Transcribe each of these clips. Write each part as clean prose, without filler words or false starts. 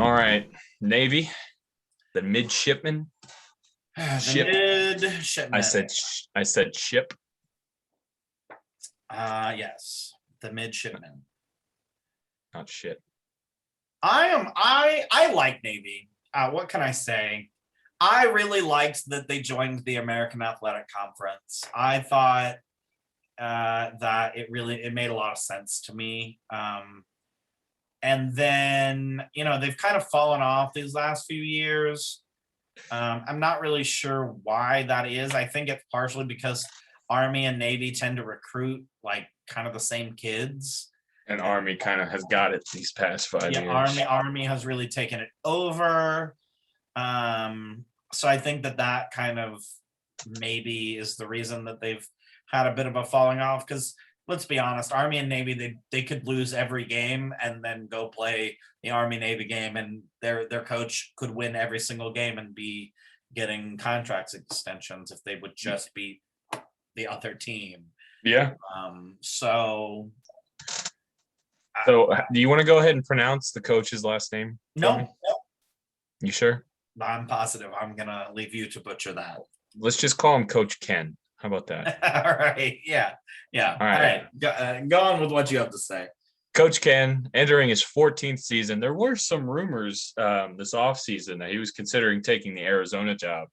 All right, Navy, the midshipmen. The Ship. midshipmen. I said ship. Yes, the midshipmen. Not shit. I like Navy. What can I say? I really liked that they joined the American Athletic Conference. I thought that it made a lot of sense to me. And then, they've kind of fallen off these last few years. I'm not really sure why that is. I think it's partially because Army and Navy tend to recruit like kind of the same kids. And Army kind of has got it these past 5 years. Army has really taken it over. So I think that kind of maybe is the reason that they've had a bit of a falling off, because let's be honest, Army and Navy, they could lose every game and then go play the Army-Navy game, and their coach could win every single game and be getting contract extensions if they would just beat the other team. Yeah. So do you want to go ahead and pronounce the coach's last name? No. You sure? I'm positive. I'm going to leave you to butcher that. Let's just call him Coach Ken. How about that? All right. Yeah. All right. Go on with what you have to say. Coach Ken, entering his 14th season. There were some rumors this offseason that he was considering taking the Arizona job,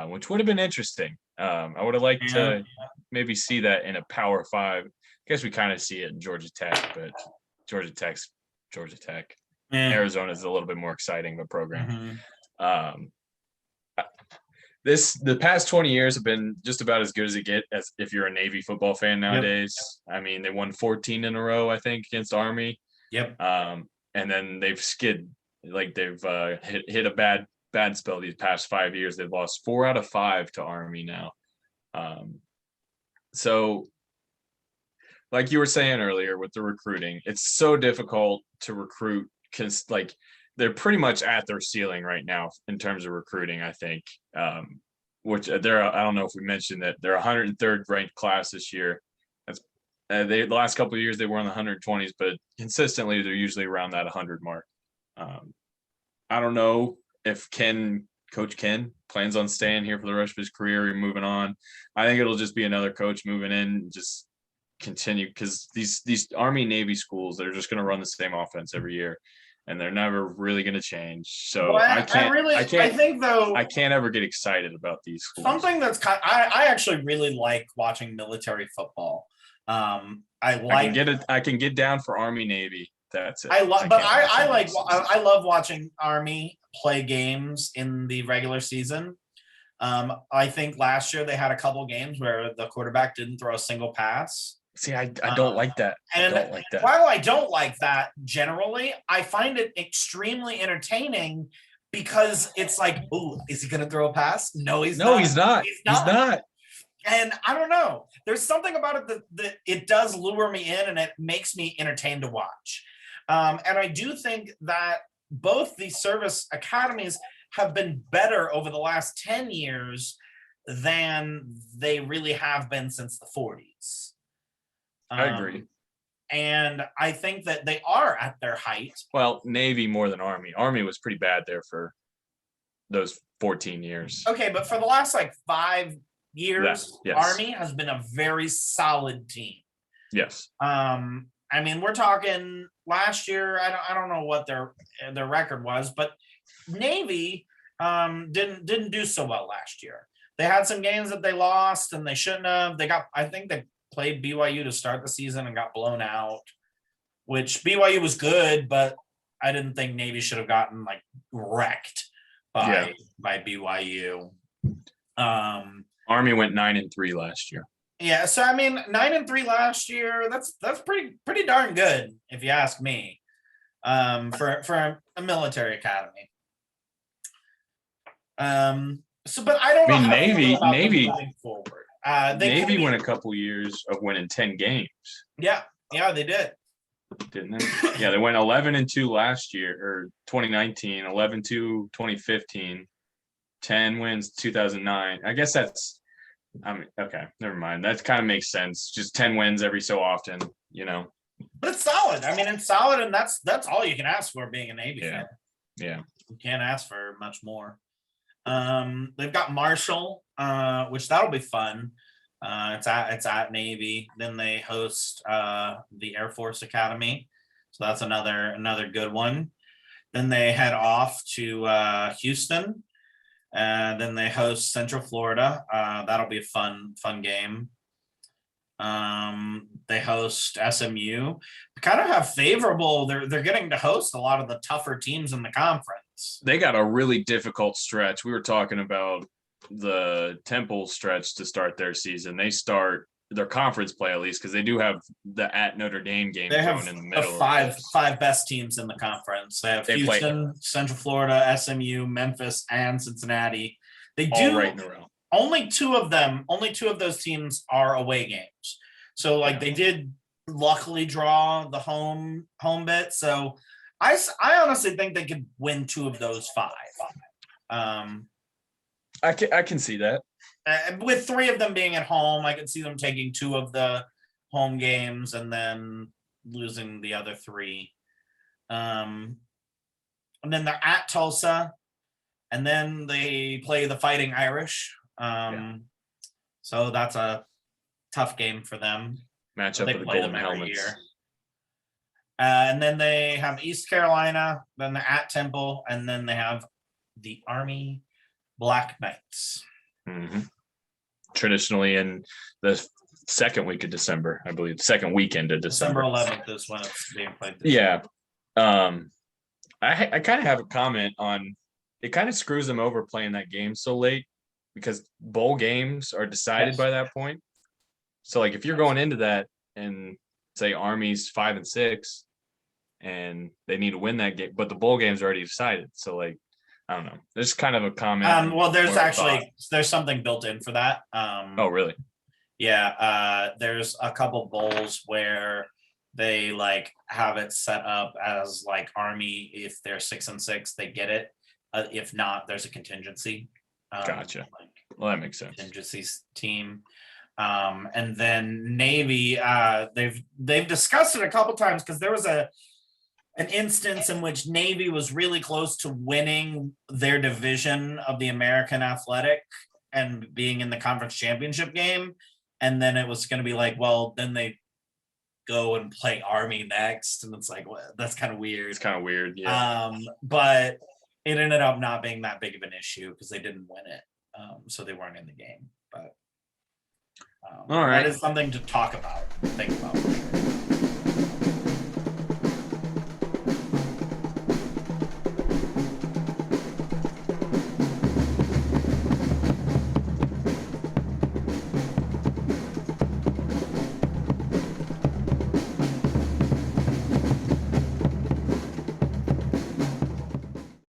which would have been interesting. I would have liked to maybe see that in a Power 5. I guess we kind of see it in Georgia Tech, but Georgia Tech's Georgia Tech. Arizona is a little bit more exciting of a program. The past 20 years have been just about as good as it gets as if you're a Navy football fan nowadays. Yep. I mean, they won 14 in a row, I think, against Army. Yep. And then they've skid, like they've hit a bad spell these past 5 years. They've lost 4 out of 5 to Army now. So like you were saying earlier with the recruiting, it's so difficult to recruit because like they're pretty much at their ceiling right now in terms of recruiting, I think. Which I don't know if we mentioned that they're 103rd ranked class this year. That's the last couple of years they were in the 120s, but consistently they're usually around that 100 mark. I don't know if Coach Ken plans on staying here for the rest of his career or moving on. I think it'll just be another coach moving in, just continue, because these Army Navy schools, they're just going to run the same offense every year. And they're never really going to change. So I think I can't ever get excited about these schools. Something that's I actually really like watching military football. I can get down for Army Navy. That's it. I love watching Army play games in the regular season. I think last year they had a couple games where the quarterback didn't throw a single pass. See, I don't like that. While I don't like that generally, I find it extremely entertaining because it's like, ooh, is he going to throw a pass? No, he's not. He's not. And I don't know. There's something about it that it does lure me in and it makes me entertained to watch. And I do think that both the service academies have been better over the last 10 years than they really have been since the 40s. I agree. And I think that they are at their height. Well, Navy more than Army. Army was pretty bad there for those 14 years. Okay, but for the last 5 years, yes. Army has been a very solid team. Yes. I mean, we're talking last year. I don't know what their record was, but Navy didn't do so well last year. They had some games that they lost and they shouldn't have. I think they played BYU to start the season and got blown out, which BYU was good, but I didn't think Navy should have gotten wrecked by BYU. Army went 9-3 last year. Yeah, so I mean 9-3 last year, that's pretty darn good if you ask me. For a military academy. But I don't know. Navy moving forward. Navy won a couple years of winning 10 games. Yeah, they did. Didn't they? Yeah, they went 11-2 last year, or 2019, 11-2 2015, 10 wins 2009. I guess okay, never mind. That kind of makes sense. Just 10 wins every so often, But it's solid. I mean, it's solid, and that's all you can ask for being a Navy fan. Yeah. You can't ask for much more. They've got Marshall, which that'll be fun. It's at Navy. Then they host the Air Force Academy, so that's another good one. Then they head off to Houston, and then they host Central Florida. That'll be a fun game. They host SMU. Kind of have favorable. They're getting to host a lot of the tougher teams in the conference. They got a really difficult stretch. We were talking about the Temple stretch to start their season. They start their conference play at least because they do have the at Notre Dame game They have going in the the middle. five best teams in the conference. They have Houston, Central Florida, SMU, Memphis, and Cincinnati. They do all right in a row. Only two of those teams are away games. So like they did luckily draw the home bit. So I honestly think they could win two of those five. I can see that. With three of them being at home, I could see them taking two of the home games and then losing the other three. And then they're at Tulsa, and then they play the Fighting Irish. So that's a tough game for them. Matchup of the Golden Helmets. And then they have East Carolina, then they're at Temple, and then they have the Army Black Knights. Mm-hmm. Traditionally in the second week of December, I believe, second weekend of December. December 11th is when it's being played. Yeah. I kind of have a comment on it. Kind of screws them over playing that game so late because bowl games are decided by that point. So like if you're going into that and say Army's 5-6 and they need to win that game, but the bowl game's already decided. So like I don't know. There's kind of a comment. Well, there's something built in for that. Oh, really? Yeah. There's a couple bowls where they like have it set up as like Army. If they're 6-6, they get it. If not, there's a contingency. Gotcha. Well, that makes sense. Contingency team. And then Navy. They've discussed it a couple times because there was an instance in which Navy was really close to winning their division of the American Athletic and being in the conference championship game. And then it was going to be like, well, then they go and play Army next. And it's like, well, that's kind of weird. It's kind of weird. Yeah. But it ended up not being that big of an issue because they didn't win it. So they weren't in the game, but all right. That is something to talk about, think about.